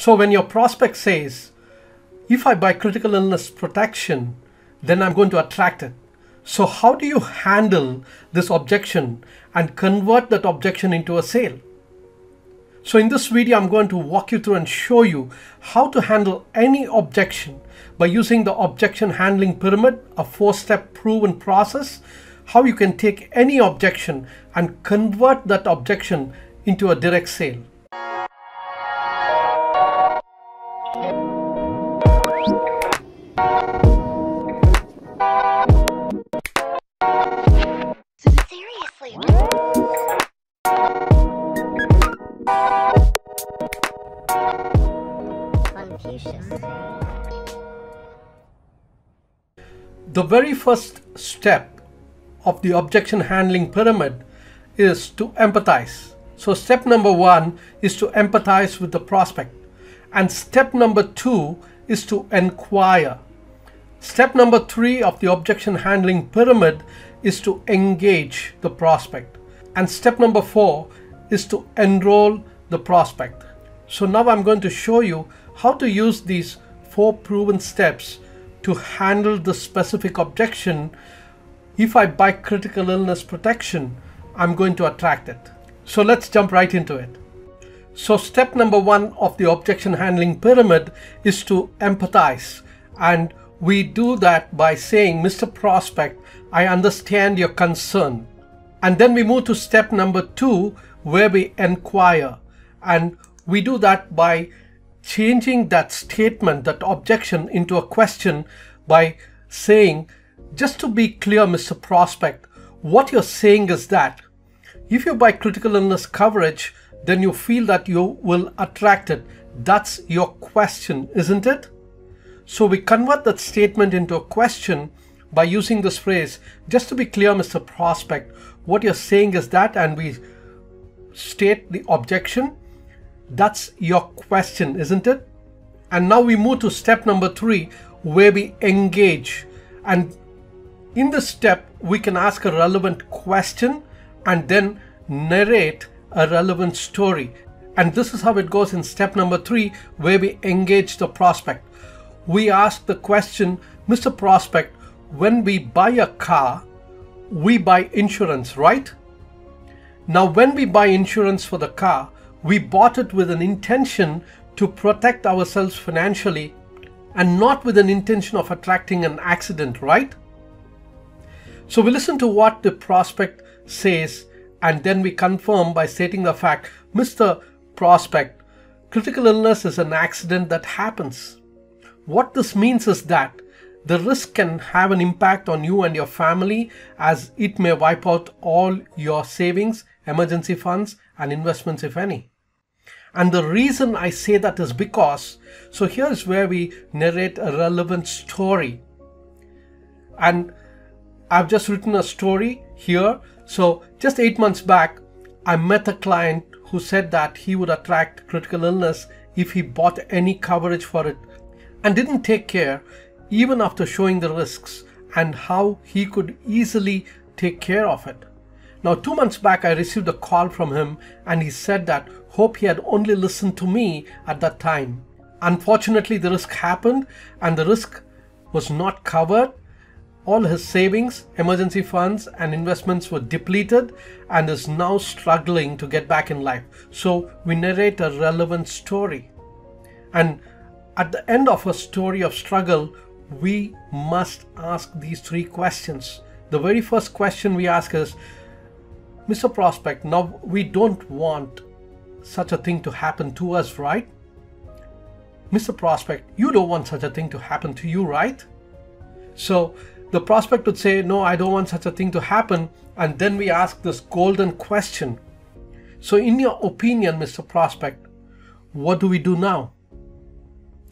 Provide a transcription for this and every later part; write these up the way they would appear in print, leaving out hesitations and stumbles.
So when your prospect says, if I buy critical illness protection, then I'm going to attract it. So how do you handle this objection and convert that objection into a sale? So in this video, I'm going to walk you through and show you how to handle any objection by using the objection handling pyramid, a 4-step proven process, how you can take any objection and convert that objection into a direct sale. The very first step of the objection handling pyramid is to empathize. So step number 1 is to empathize with the prospect, and step number 2 is to inquire. Step number 3 of the objection handling pyramid is to engage the prospect, and step number 4 is to enroll the prospect. So now I'm going to show you how to use these 4 proven steps to handle the specific objection. If I buy critical illness protection, I'm going to attract it. So let's jump right into it. So step number 1 of the objection handling pyramid is to empathize. And we do that by saying, Mr. Prospect, I understand your concern. And then we move to step number 2, where we inquire. And we do that by changing that statement, that objection, into a question by saying, just to be clear, Mr. Prospect, what you're saying is that if you buy critical illness coverage, then you feel that you will attract it. That's your question, isn't it? So we convert that statement into a question by using this phrase, just to be clear, Mr. Prospect, what you're saying is that, and we state the objection. That's your question, isn't it? And now we move to step number 3, where we engage. And in this step, we can ask a relevant question and then narrate a relevant story. And this is how it goes in step number 3, where we engage the prospect. We ask the question, Mr. Prospect, when we buy a car, we buy insurance, right? Now, when we buy insurance for the car, we bought it with an intention to protect ourselves financially and not with an intention of attracting an accident, right? So we listen to what the prospect says, and then we confirm by stating the fact, Mr. Prospect, critical illness is an accident that happens. What this means is that the risk can have an impact on you and your family, as it may wipe out all your savings, emergency funds, and investments, if any. And the reason I say that is because, so here's where we narrate a relevant story. And I've just written a story here. So just 8 months back, I met a client who said that he would attract critical illness if he bought any coverage for it, and didn't take care even after showing the risks and how he could easily take care of it. Now 2 months back, I received a call from him, and he said that hope he had only listened to me at that time. Unfortunately, the risk happened and the risk was not covered. All his savings, emergency funds, and investments were depleted, and is now struggling to get back in life. So we narrate a relevant story. And at the end of a story of struggle, we must ask these 3 questions. The very first question we ask is, Mr. Prospect, now we don't want such a thing to happen to us, right? Mr. Prospect, you don't want such a thing to happen to you, right? So the prospect would say, no, I don't want such a thing to happen. And then we ask this golden question. So in your opinion, Mr. Prospect, what do we do now?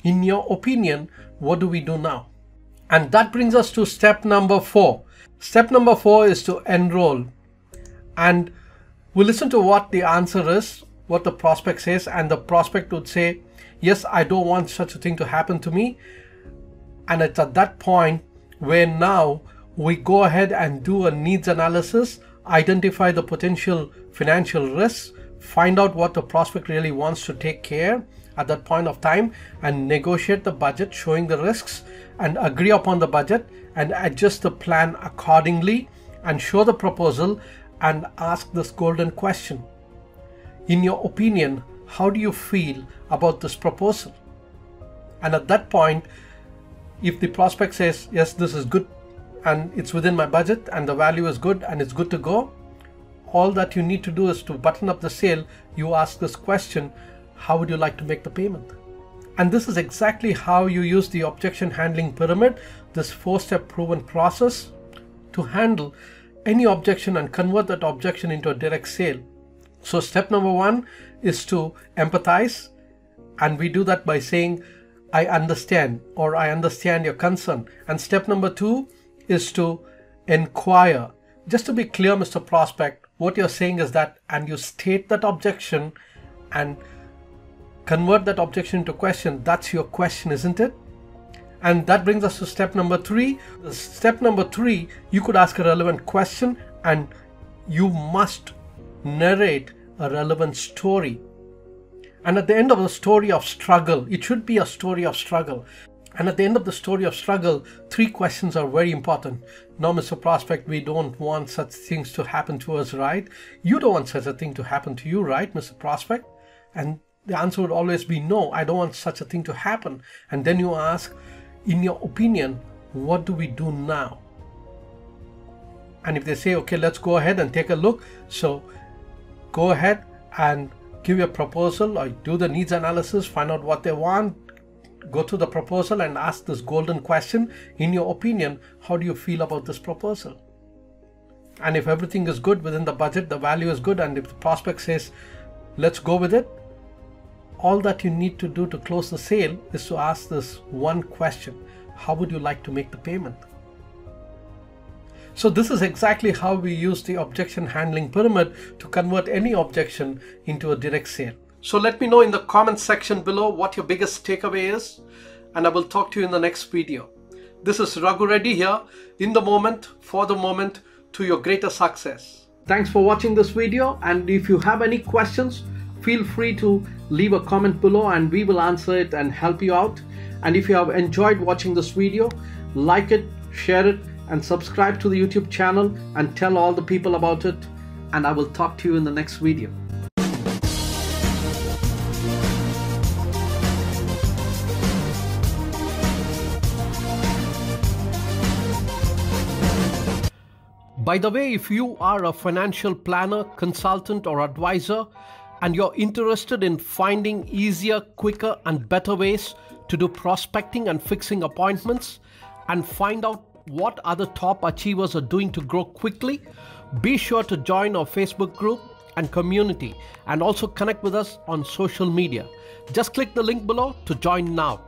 In your opinion, what do we do now? And that brings us to step number 4. Step number 4 is to enroll. And we listen to what the answer is, what the prospect says, and the prospect would say, yes, I don't want such a thing to happen to me. And it's at that point where now we go ahead and do a needs analysis, identify the potential financial risks, find out what the prospect really wants to take care, at that point of time and negotiate the budget, showing the risks, and agree upon the budget and adjust the plan accordingly, and show the proposal and ask this golden question. In your opinion, how do you feel about this proposal? And at that point, if the prospect says, yes, this is good and it's within my budget and the value is good and it's good to go, all that you need to do is to button up the sale. You ask this question, how would you like to make the payment? And this is exactly how you use the objection handling pyramid, this 4-step proven process to handle any objection and convert that objection into a direct sale. So step number 1 is to empathize, and we do that by saying, I understand, or I understand your concern. And step number 2 is to inquire. Just to be clear, Mr. Prospect, what you're saying is that, and you state that objection and convert that objection into question. That's your question, isn't it? And that brings us to step number 3. Step number 3, you could ask a relevant question and you must narrate a relevant story. And at the end of the story of struggle, it should be a story of struggle. And at the end of the story of struggle, 3 questions are very important. Now, Mr. Prospect, we don't want such things to happen to us, right? You don't want such a thing to happen to you, right, Mr. Prospect? And the answer would always be no, I don't want such a thing to happen. And then you ask, in your opinion, what do we do now? And if they say, okay, let's go ahead and take a look. So go ahead and give your proposal or do the needs analysis, find out what they want, go to the proposal and ask this golden question. In your opinion, how do you feel about this proposal? And if everything is good within the budget, the value is good, and if the prospect says, let's go with it, all that you need to do to close the sale is to ask this one question. How would you like to make the payment? So this is exactly how we use the objection handling pyramid to convert any objection into a direct sale. So let me know in the comment section below what your biggest takeaway is, and I will talk to you in the next video. This is Raghu Reddy here, in the moment, for the moment, to your greater success. Thanks for watching this video, and if you have any questions, feel free to leave a comment below and we will answer it and help you out. And if you have enjoyed watching this video, like it, share it, and subscribe to the YouTube channel and tell all the people about it. And I will talk to you in the next video. By the way, if you are a financial planner, consultant, or advisor, and you're interested in finding easier, quicker, and better ways to do prospecting and fixing appointments, and find out what other top achievers are doing to grow quickly, be sure to join our Facebook group and community, and also connect with us on social media. Just click the link below to join now.